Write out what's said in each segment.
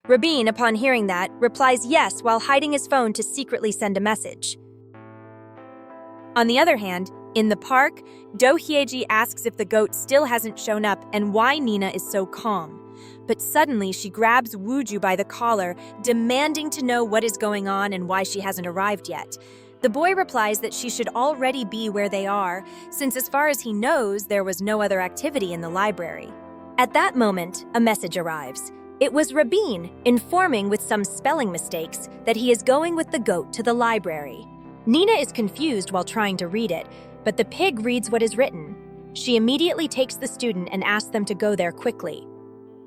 Rabin, upon hearing that, replies yes while hiding his phone to secretly send a message. On the other hand, in the park, Do Hyeji asks if the goat still hasn't shown up and why Nina is so calm. But suddenly she grabs Wooju by the collar, demanding to know what is going on and why she hasn't arrived yet. The boy replies that she should already be where they are, since as far as he knows, there was no other activity in the library. At that moment, a message arrives. It was Rabin informing with some spelling mistakes that he is going with the goat to the library. Nina is confused while trying to read it, but the pig reads what is written. She immediately takes the student and asks them to go there quickly.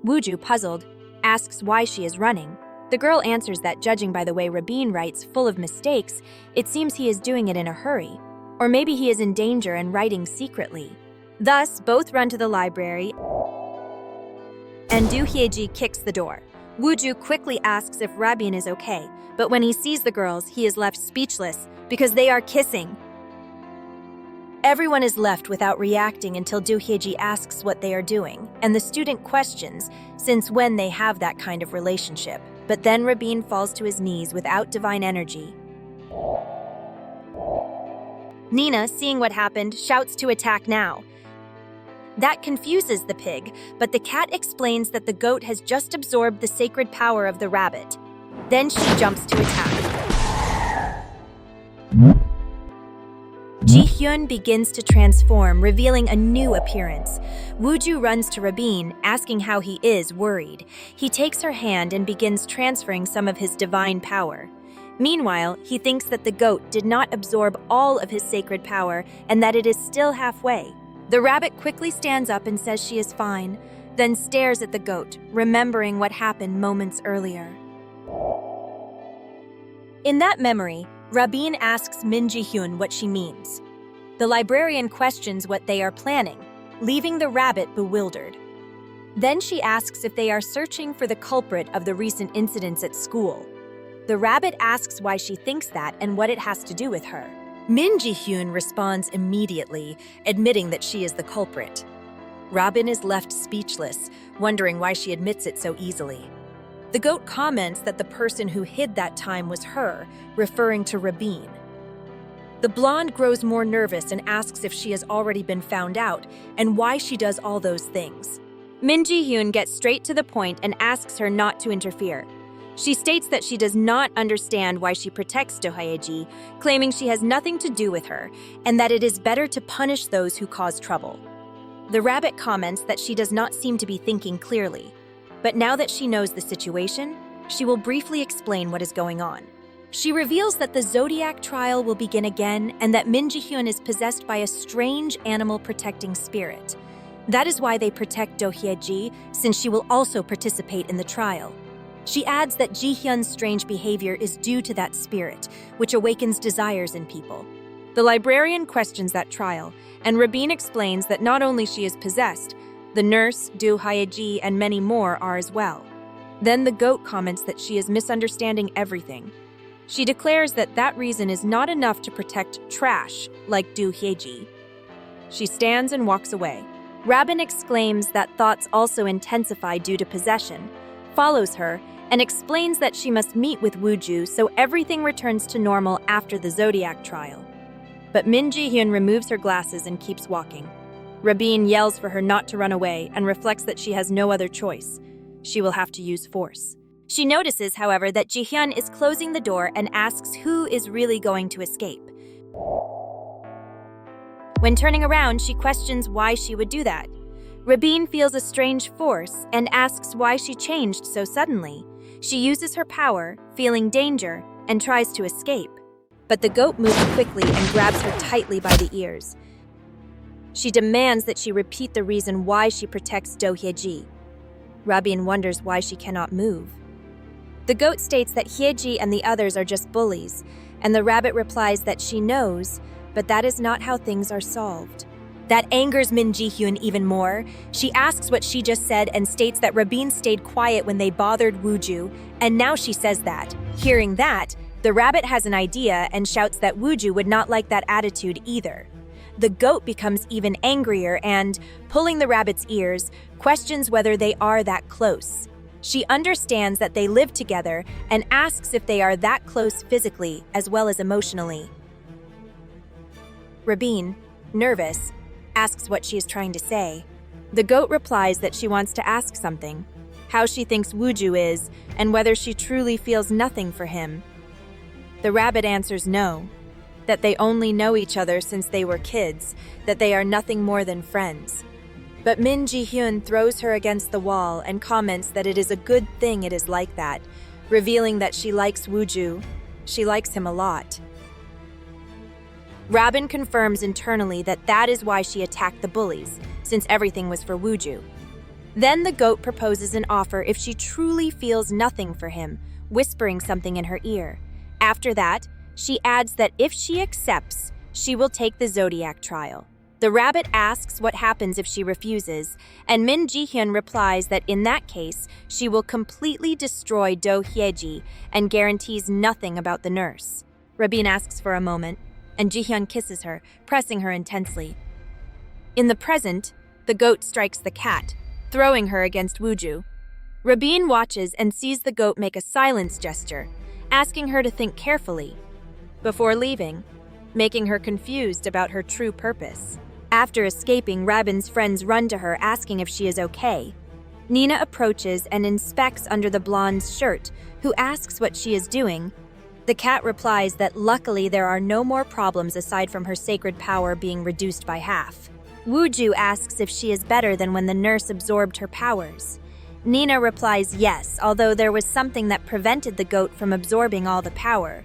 Wooju, puzzled, asks why she is running. The girl answers that judging by the way Rabin writes full of mistakes, it seems he is doing it in a hurry. Or maybe he is in danger and writing secretly. Thus, both run to the library and Do Hyeji kicks the door. Wooju quickly asks if Rabin is okay, but when he sees the girls, he is left speechless because they are kissing. Everyone is left without reacting until Do Hyeji asks what they are doing, and the student questions since when they have that kind of relationship. But then Rabin falls to his knees without divine energy. Nina, seeing what happened, shouts to attack now. That confuses the pig, but the cat explains that the goat has just absorbed the sacred power of the rabbit. Then she jumps to attack. Ji-hyun begins to transform, revealing a new appearance. Wooju runs to Rabin, asking how he is, worried. He takes her hand and begins transferring some of his divine power. Meanwhile, he thinks that the goat did not absorb all of his sacred power and that it is still halfway. The rabbit quickly stands up and says she is fine, then stares at the goat, remembering what happened moments earlier. In that memory, Rabin asks Min Ji-hyun what she means. The librarian questions what they are planning, leaving the rabbit bewildered. Then she asks if they are searching for the culprit of the recent incidents at school. The rabbit asks why she thinks that and what it has to do with her. Min Ji-hyun responds immediately, admitting that she is the culprit. Rabin is left speechless, wondering why she admits it so easily. The goat comments that the person who hid that time was her, referring to Rabin. The blonde grows more nervous and asks if she has already been found out and why she does all those things. Min Ji-hyun gets straight to the point and asks her not to interfere. She states that she does not understand why she protects Do Hyeji, claiming she has nothing to do with her and that it is better to punish those who cause trouble. The rabbit comments that she does not seem to be thinking clearly, but now that she knows the situation, she will briefly explain what is going on. She reveals that the Zodiac trial will begin again and that Min Ji-hyun is possessed by a strange animal protecting spirit. That is why they protect Do Hyeji, since she will also participate in the trial. She adds that Ji-hyun's strange behavior is due to that spirit, which awakens desires in people. The librarian questions that trial, and Rabin explains that not only she is possessed, the nurse, Do Hyeji, and many more are as well. Then the goat comments that she is misunderstanding everything. She declares that that reason is not enough to protect trash like Do Hyeji. She stands and walks away. Rabin exclaims that thoughts also intensify due to possession, follows her, and explains that she must meet with Wooju so everything returns to normal after the Zodiac trial. But Min Ji-hyun removes her glasses and keeps walking. Rabin yells for her not to run away and reflects that she has no other choice. She will have to use force. She notices, however, that Ji-hyun is closing the door and asks who is really going to escape. When turning around, she questions why she would do that. Rabin feels a strange force and asks why she changed so suddenly. She uses her power, feeling danger, and tries to escape. But the goat moves quickly and grabs her tightly by the ears. She demands that she repeat the reason why she protects Do Hyeji. Rabin wonders why she cannot move. The goat states that Hyeji and the others are just bullies, and the rabbit replies that she knows, but that is not how things are solved. That angers Min Ji-hyun even more. She asks what she just said and states that Rabin stayed quiet when they bothered Wooju, and now she says that. Hearing that, the rabbit has an idea and shouts that Wooju would not like that attitude either. The goat becomes even angrier and, pulling the rabbit's ears, questions whether they are that close. She understands that they live together and asks if they are that close physically as well as emotionally. Rabin, nervous, asks what she is trying to say. The goat replies that she wants to ask something, how she thinks Wooju is, and whether she truly feels nothing for him. The rabbit answers no, that they only know each other since they were kids, that they are nothing more than friends. But Min Ji-hyun throws her against the wall and comments that it is a good thing it is like that, revealing that she likes Wooju. She likes him a lot. Rabin confirms internally that that is why she attacked the bullies, since everything was for Wooju. Then the goat proposes an offer if she truly feels nothing for him, whispering something in her ear. After that, she adds that if she accepts, she will take the Zodiac trial. The rabbit asks what happens if she refuses, and Min Ji-hyun replies that in that case, she will completely destroy Do Hyeji and guarantees nothing about the nurse. Rabin asks for a moment, and Ji-hyun kisses her, pressing her intensely. In the present, the goat strikes the cat, throwing her against Wooju. Rabin watches and sees the goat make a silence gesture, asking her to think carefully before leaving, making her confused about her true purpose. After escaping, Rabin's friends run to her asking if she is okay. Nina approaches and inspects under the blonde's shirt, who asks what she is doing. The cat replies that luckily there are no more problems aside from her sacred power being reduced by half. Wooju asks if she is better than when the nurse absorbed her powers. Nina replies yes, although there was something that prevented the goat from absorbing all the power.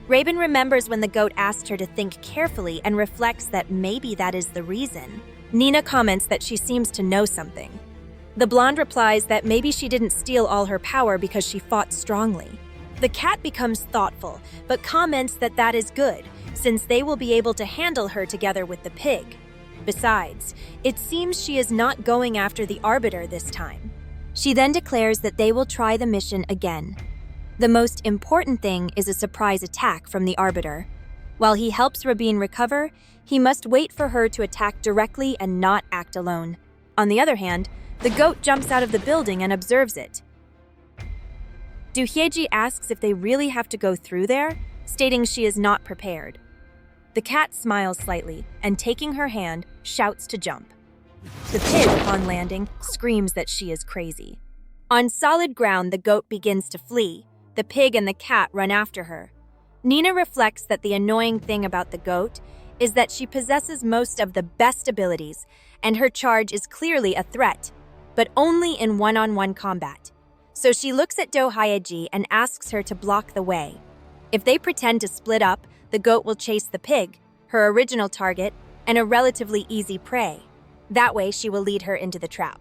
Rabin remembers when the goat asked her to think carefully and reflects that maybe that is the reason. Nina comments that she seems to know something. The blonde replies that maybe she didn't steal all her power because she fought strongly. The cat becomes thoughtful, but comments that that is good, since they will be able to handle her together with the pig. Besides, it seems she is not going after the arbiter this time. She then declares that they will try the mission again. The most important thing is a surprise attack from the arbiter. While he helps Rabin recover, he must wait for her to attack directly and not act alone. On the other hand, the goat jumps out of the building and observes it. Do Hyeji asks if they really have to go through there, stating she is not prepared. The cat smiles slightly and, taking her hand, shouts to jump. The pig, upon landing, screams that she is crazy. On solid ground, the goat begins to flee. The pig and the cat run after her. Nina reflects that the annoying thing about the goat is that she possesses most of the best abilities, and her charge is clearly a threat, but only in one-on-one combat. So she looks at Do Hyeji and asks her to block the way. If they pretend to split up, the goat will chase the pig, her original target, and a relatively easy prey. That way, she will lead her into the trap.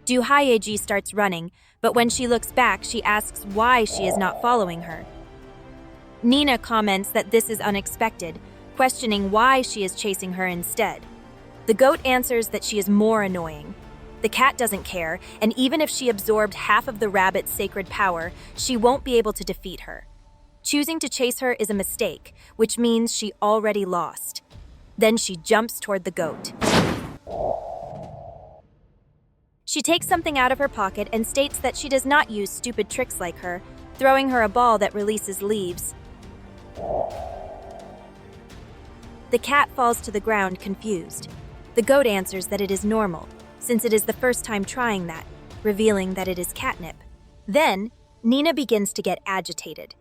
Do Hyeji starts running, but when she looks back, she asks why she is not following her. Nina comments that this is unexpected, questioning why she is chasing her instead. The goat answers that she is more annoying. The cat doesn't care, and even if she absorbed half of the rabbit's sacred power, she won't be able to defeat her. Choosing to chase her is a mistake, which means she already lost. Then she jumps toward the goat. She takes something out of her pocket and states that she does not use stupid tricks like her, throwing her a ball that releases leaves. The cat falls to the ground, confused. The goat answers that it is normal, since it is the first time trying that, revealing that it is catnip. Then, Nina begins to get agitated.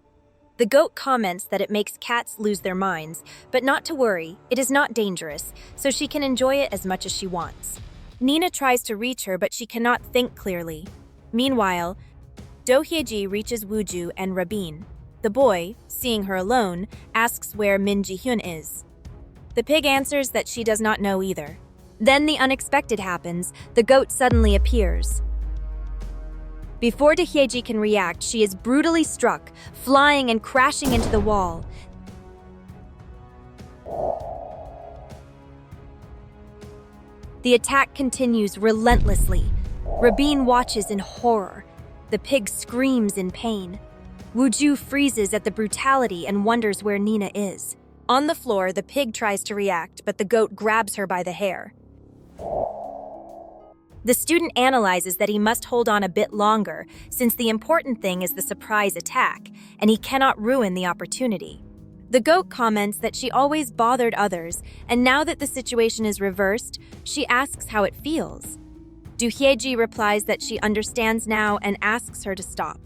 The goat comments that it makes cats lose their minds, but not to worry, it is not dangerous, so she can enjoy it as much as she wants. Nina tries to reach her, but she cannot think clearly. Meanwhile, Do Hyeji reaches Wooju and Rabin. The boy, seeing her alone, asks where Min Ji-hyun is. The pig answers that she does not know either. Then the unexpected happens. The goat suddenly appears. Before Do Hyeji can react, she is brutally struck, flying and crashing into the wall. The attack continues relentlessly. Rabin watches in horror. The pig screams in pain. Wooju freezes at the brutality and wonders where Nina is. On the floor, the pig tries to react, but the goat grabs her by the hair. The student analyzes that he must hold on a bit longer since the important thing is the surprise attack, and he cannot ruin the opportunity. The goat comments that she always bothered others, and now that the situation is reversed, she asks how it feels. Do Hyeji replies that she understands now and asks her to stop.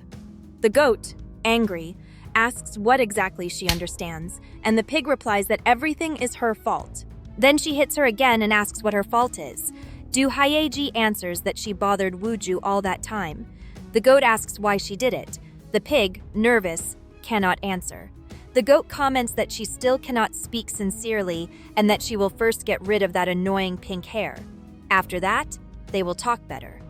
The goat, angry, asks what exactly she understands, and the pig replies that everything is her fault. Then she hits her again and asks what her fault is. Do Hyeji answers that she bothered Wooju all that time. The goat asks why she did it. The pig, nervous, cannot answer. The goat comments that she still cannot speak sincerely and that she will first get rid of that annoying pink hair. After that, they will talk better.